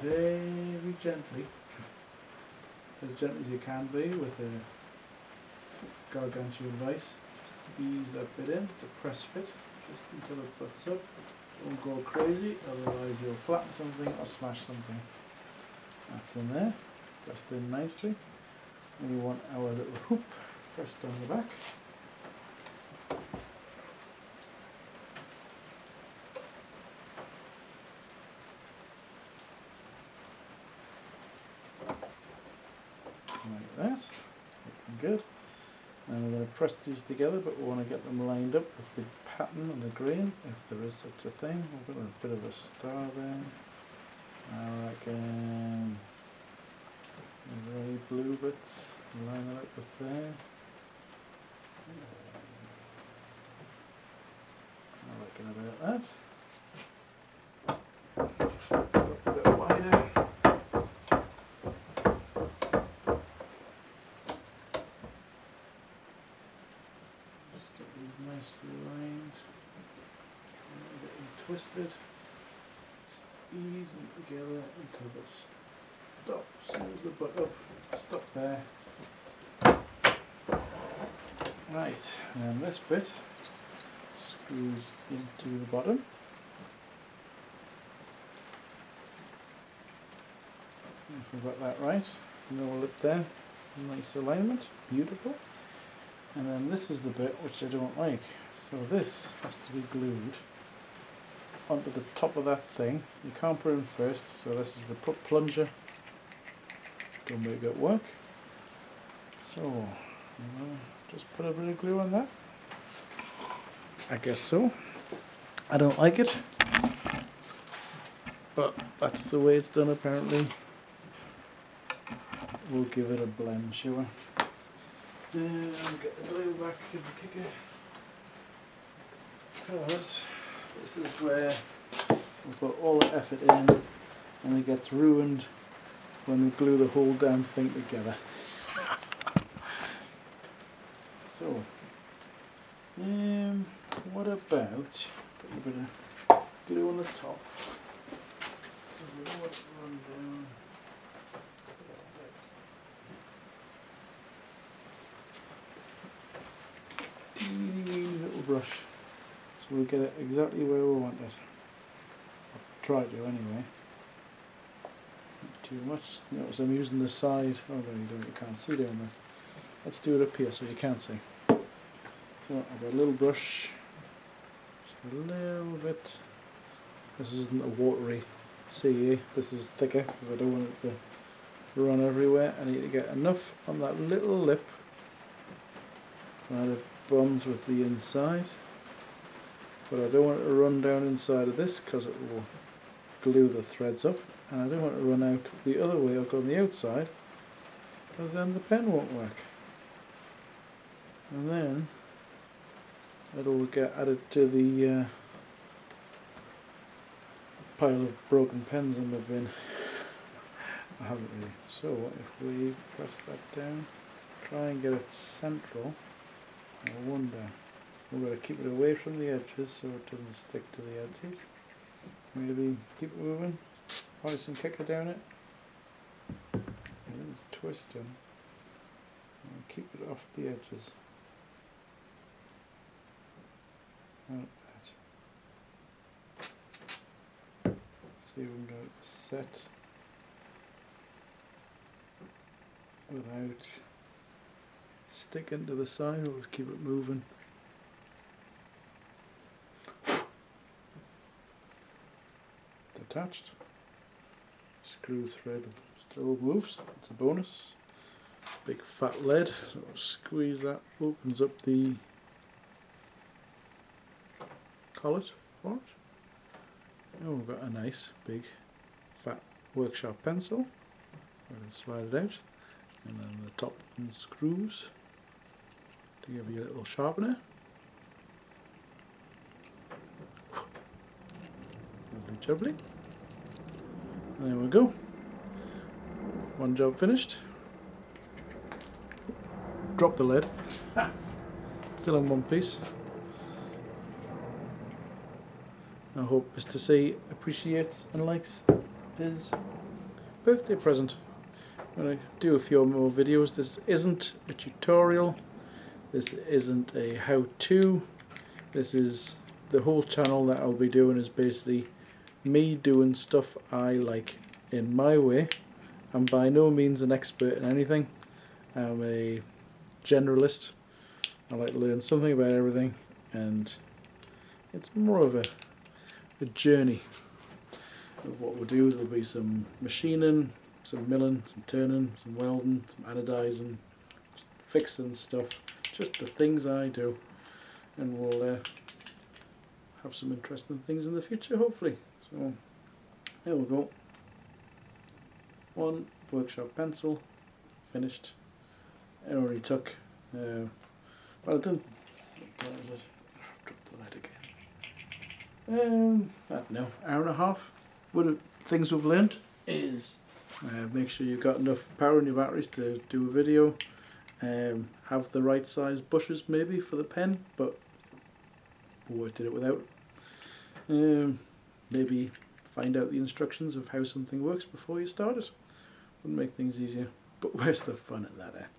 very gently, as gentle as you can be with a gargantuan vise. Just ease that bit in, it's a press fit, just until it butts up. Don't go crazy, otherwise you'll flatten something or smash something. That's in there, pressed in nicely. And we want our little hoop pressed on the back. Like that, looking good. And we're going to press these together, but we want to get them lined up with the pattern and the grain, if there is such a thing. We've got a bit of a star there. I reckon the very blue bits, line it up with there. I reckon about that. A bit wider. Just get these nicely lined. Get them twisted. Just ease them together until this stop. Smooth the butt up. Stop there. Right, and this bit screws into the bottom. If we've got that right, no lip there. Nice alignment, beautiful. And then this is the bit which I don't like. So this has to be glued onto the top of that thing. You can't put it in first, so this is the plunger. Don't make it work. So just put a bit of glue on that. I guess so. I don't like it, but that's the way it's done apparently. We'll give it a blend, shall we? I'll get the glue back in the kicker. Because this is where we put all the effort in and it gets ruined when we glue the whole damn thing together. So, what about putting a bit of glue on the top? So we don't want it to run down. Teeny weeny little brush, so we'll get it exactly where we want it. I'll try to anyway. Not too much. Notice I'm using the side. Oh no, you can't see down there. Let's do it up here so you can see. So I've got a little brush, just a little bit. This isn't a watery CA, this is thicker because I don't want it to run everywhere. I need to get enough on that little lip where it bonds with the inside, but I don't want it to run down inside of this because it will glue the threads up, and I don't want it to run out the other way or go on the outside because then the pen won't work. And then it'll get added to the pile of broken pens in the bin. I haven't really. So if we press that down, try and get it central. I wonder, we've got to keep it away from the edges so it doesn't stick to the edges. Maybe keep it moving, apply some kicker down it. There's a twist in. And keep it off the edges. Like that. See if we can get it set without sticking to the side. We'll just keep it moving. Detached. Screw thread still moves. It's a bonus. Big fat lead. So squeeze that. Opens up the collet for it. Oh, we've got a nice big fat Wokshop pencil. We can slide it out, and then the top unscrews to give you a little sharpener. Lovely jubbly. And there we go. One job finished. Drop the lid. Still in one piece. I hope Mr. C appreciates and likes his birthday present. I'm going to do a few more videos. This isn't a tutorial. This isn't a how-to. This is the whole channel that I'll be doing is basically me doing stuff I like in my way. I'm by no means an expert in anything. I'm a generalist. I like to learn something about everything, and it's more of a journey of what we'll do. There'll be some machining, some milling, some turning, some welding, some anodizing, fixing stuff, just the things I do, and we'll have some interesting things in the future hopefully. So there we go. One Wokshop pencil finished. It only took well, it didn't, what was it? Dropped the lead again. I don't know, hour and a half. Things we've learned is make sure you've got enough power in your batteries to do a video. Have the right size bushes maybe for the pen, but we worked it without. Maybe find out the instructions of how something works before you start it. Wouldn't make things easier, but where's the fun in that?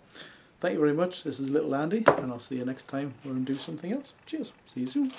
Thank you very much. This is Little Andy, and I'll see you next time when we do something else. Cheers. See you soon.